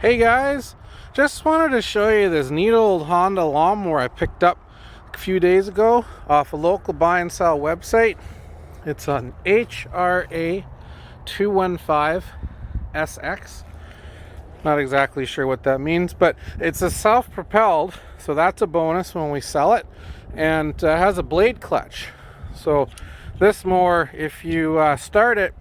Hey guys, just wanted to show you this neat old Honda lawnmower I picked up a few days ago off a local buy and sell website. It's an HRA215 SX. Not exactly sure what that means, but it's a self-propelled, so that's a bonus when we sell it, and has a blade clutch. So this mower, if you start it,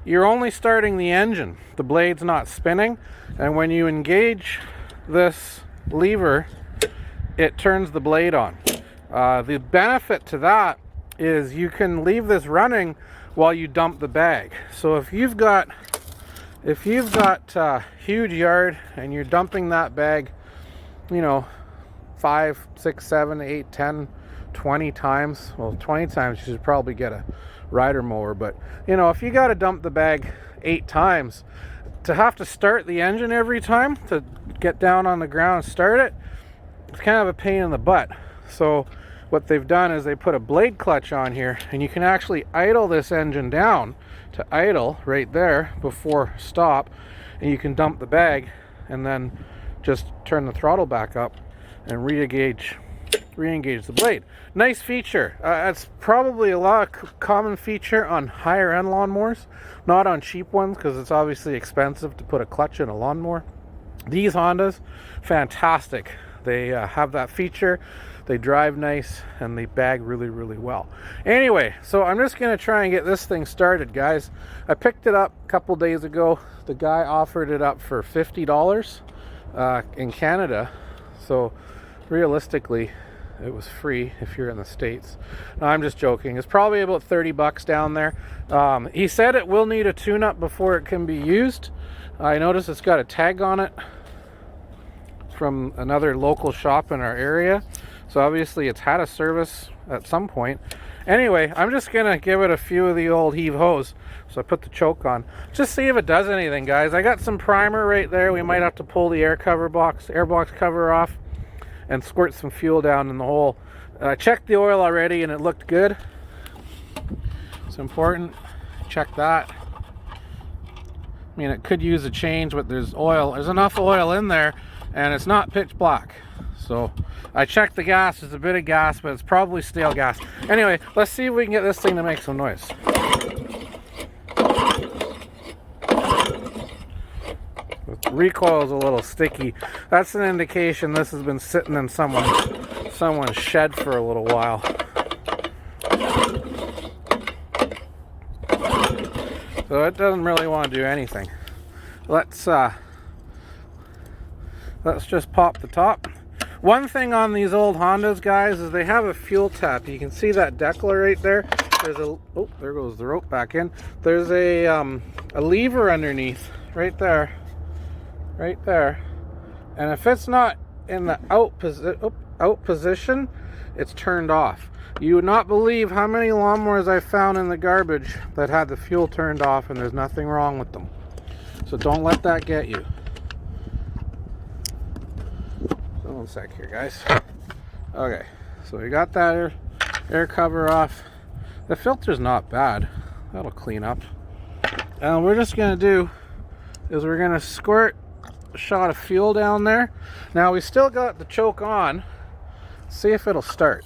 you're only starting the engine. The blade's not spinning, and when you engage this lever, it turns the blade on. The benefit to that is you can leave this running while you dump the bag. So if you've got a huge yard and you're dumping that bag, 5, 6, 7, 8, 10, 20 times, well, 20 times you should probably get a rider mower, but if you got to dump the bag 8 times, to have to start the engine every time to get down on the ground and start it, it's kind of a pain in the butt. So what they've done is they put a blade clutch on here, and you can actually idle this engine down to idle right there before stop, and you can dump the bag and then just turn the throttle back up and re-engage the blade. Nice feature. It's probably a lot of common feature on higher end lawnmowers, not on cheap ones, because it's obviously expensive to put a clutch in a lawnmower. These Hondas, fantastic. They have that feature, they drive nice, and they bag really, really well. Anyway, so I'm just going to try and get this thing started, guys. I picked it up a couple days ago. The guy offered it up for $50 in Canada, so realistically it was free if you're in the States. No, I'm just joking. It's probably about 30 bucks down there. He said it will need a tune-up before it can be used. I noticed it's got a tag on it from another local shop in our area, so obviously it's had a service at some point. Anyway, I'm just gonna give it a few of the old heave hose. So I put the choke on, just see if it does anything, guys. I got some primer right there. We might have to pull the airbox cover off and squirt some fuel down in the hole. I checked the oil already and it looked good. It's important. Check that. I mean, it could use a change, but there's enough oil in there, and it's not pitch black. So I checked the gas. There's a bit of gas, but it's probably stale gas. Anyway, let's see if we can get this thing to make some noise. The recoil is a little sticky. That's an indication this has been sitting in someone's shed for a little while. So it doesn't really want to do anything. Let's just pop the top. One thing on these old Hondas, guys, is they have a fuel tap. You can see that deckler right there. There goes the rope back in. There's a lever underneath right there. Right there, and if it's not in the out position, it's turned off. You would not believe how many lawnmowers I found in the garbage that had the fuel turned off, and there's nothing wrong with them. So don't let that get you. So one sec here, guys. Okay, so we got that air cover off. The filter's not bad. That'll clean up. And what we're just gonna do is we're gonna squirt a shot of fuel down there. Now we still got the choke on. See if it'll start.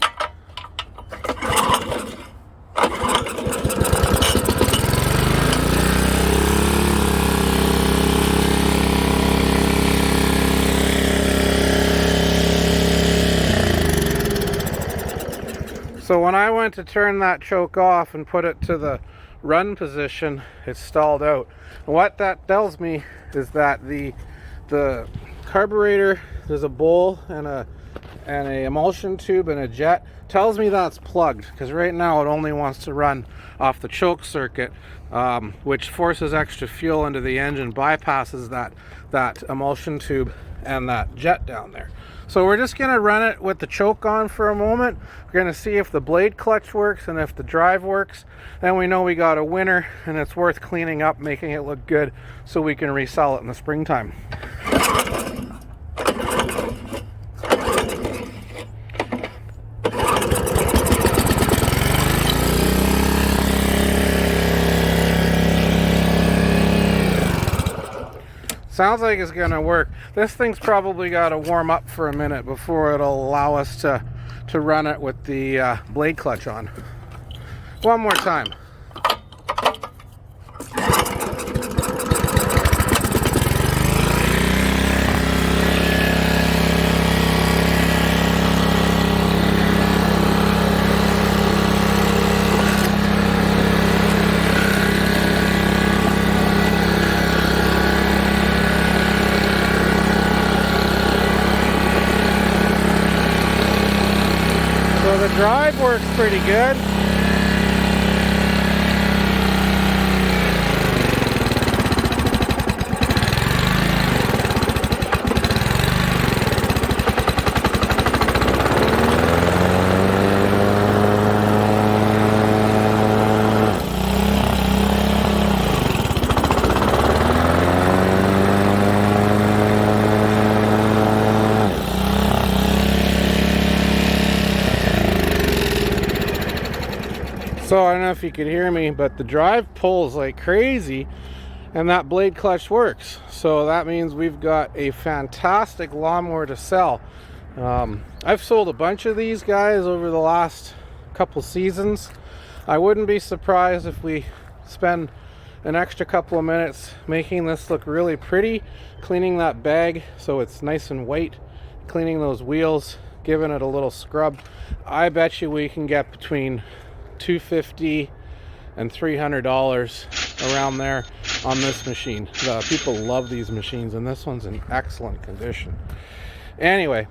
So when I went to turn that choke off and put it to the run position, it stalled out. And what that tells me is that the carburetor, there's a bowl and a emulsion tube and a jet, tells me that's plugged, because right now it only wants to run off the choke circuit, which forces extra fuel into the engine, bypasses that emulsion tube and that jet down there. So we're just going to run it with the choke on for a moment. We're going to see if the blade clutch works and if the drive works. Then we know we got a winner, and it's worth cleaning up, making it look good, so we can resell it in the springtime. Sounds like it's gonna work. This thing's probably got to warm up for a minute before it'll allow us to run it with the blade clutch on. One more time. So the drive works pretty good. So I don't know if you could hear me, but the drive pulls like crazy and that blade clutch works. So that means we've got a fantastic lawnmower to sell. I've sold a bunch of these guys over the last couple seasons. I wouldn't be surprised if we spend an extra couple of minutes making this look really pretty, cleaning that bag so it's nice and white, cleaning those wheels, giving it a little scrub. I bet you we can get between $250 and $300 around there on this machine. People love these machines, and this one's in excellent condition. Anyway,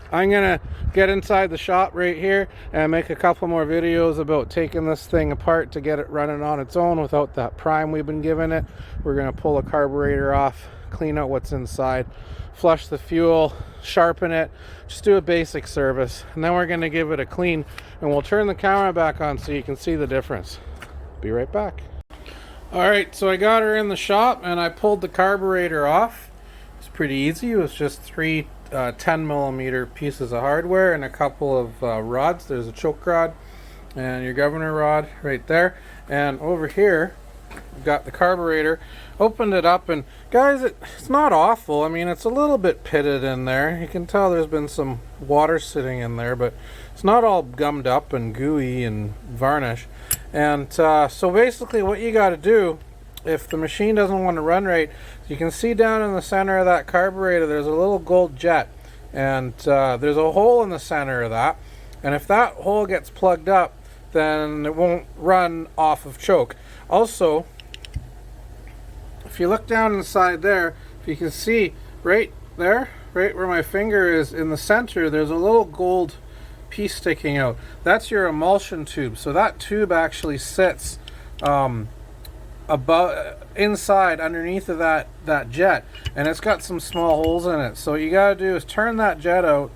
I'm gonna get inside the shop right here and make a couple more videos about taking this thing apart to get it running on its own without that prime we've been giving it. We're gonna pull a carburetor off, clean out what's inside, flush the fuel, sharpen it, just do a basic service, and then we're going to give it a clean, and we'll turn the camera back on so you can see the difference. Be right back. Alright, so I got her in the shop and I pulled the carburetor off. It's pretty easy. It was just three 10mm pieces of hardware and a couple of rods. There's a choke rod and your governor rod right there, and over here we've got the carburetor. Opened it up, and guys, it's not awful. I mean, it's a little bit pitted in there. You can tell there's been some water sitting in there, but it's not all gummed up and gooey and varnish. And so basically what you got to do, if the machine doesn't want to run right, you can see down in the center of that carburetor there's a little gold jet, and there's a hole in the center of that, and if that hole gets plugged up, then it won't run off of choke. Also, if you look down inside there, if you can see right there, right where my finger is in the center, there's a little gold piece sticking out. That's your emulsion tube. So that tube actually sits above, inside, underneath of that jet, and it's got some small holes in it. So what you gotta do is turn that jet out,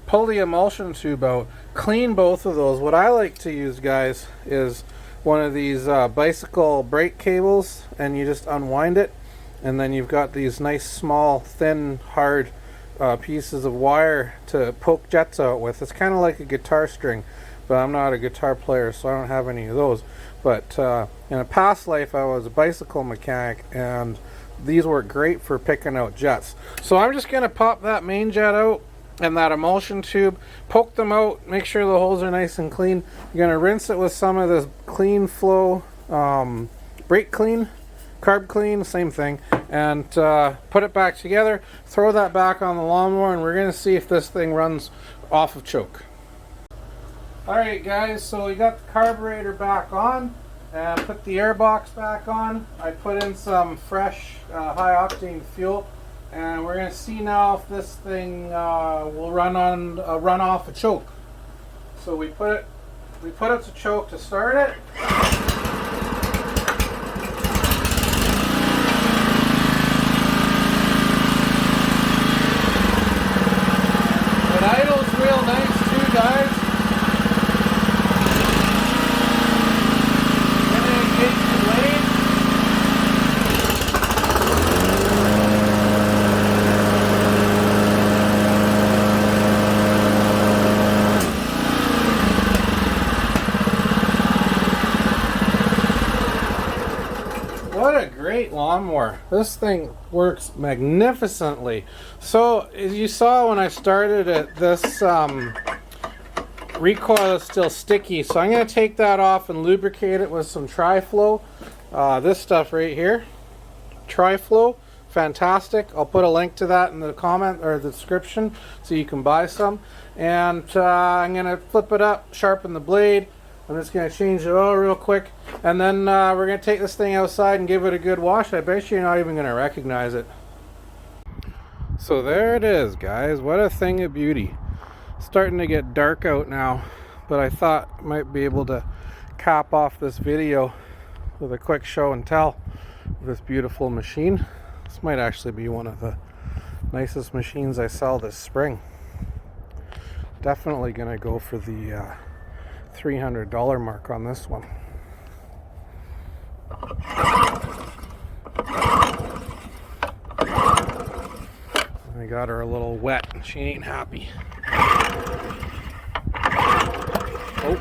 pull the emulsion tube out, clean both of those. What I like to use, guys, is one of these bicycle brake cables, and you just unwind it, and then you've got these nice small thin hard pieces of wire to poke jets out with. It's kind of like a guitar string, but I'm not a guitar player, so I don't have any of those. But in a past life I was a bicycle mechanic, and these work great for picking out jets. So I'm just going to pop that main jet out and that emulsion tube, poke them out, make sure the holes are nice and clean. You're going to rinse it with some of this clean flow brake clean, carb clean, same thing, and put it back together, throw that back on the lawnmower, and we're going to see if this thing runs off of choke. Alright guys, so we got the carburetor back on and put the air box back on. I put in some fresh high octane fuel, and we're going to see now if this thing will run off a choke. So we put it to choke to start it. It idles real nice too, guys. And then engage the blade. What a great lawnmower. This thing works magnificently. So, as you saw when I started it, this recoil is still sticky. So I'm going to take that off and lubricate it with some Tri-Flow. This stuff right here. Tri-Flow. Fantastic. I'll put a link to that in the comment or the description so you can buy some. And I'm going to flip it up, sharpen the blade. I'm just going to change the oil real quick. And then we're going to take this thing outside and give it a good wash. I bet you're not even going to recognize it. So there it is, guys. What a thing of beauty. Starting to get dark out now, but I thought I might be able to cap off this video with a quick show and tell of this beautiful machine. This might actually be one of the nicest machines I sell this spring. Definitely gonna go for the $300 mark on this one. I got her a little wet and she ain't happy. Oh.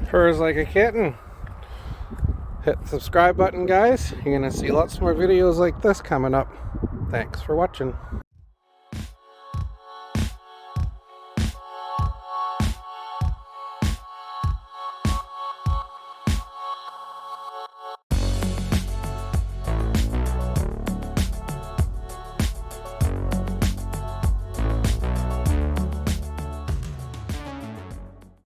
Purrs like a kitten. Hit the subscribe button, guys. You're gonna see lots more videos like this coming up. Thanks for watching.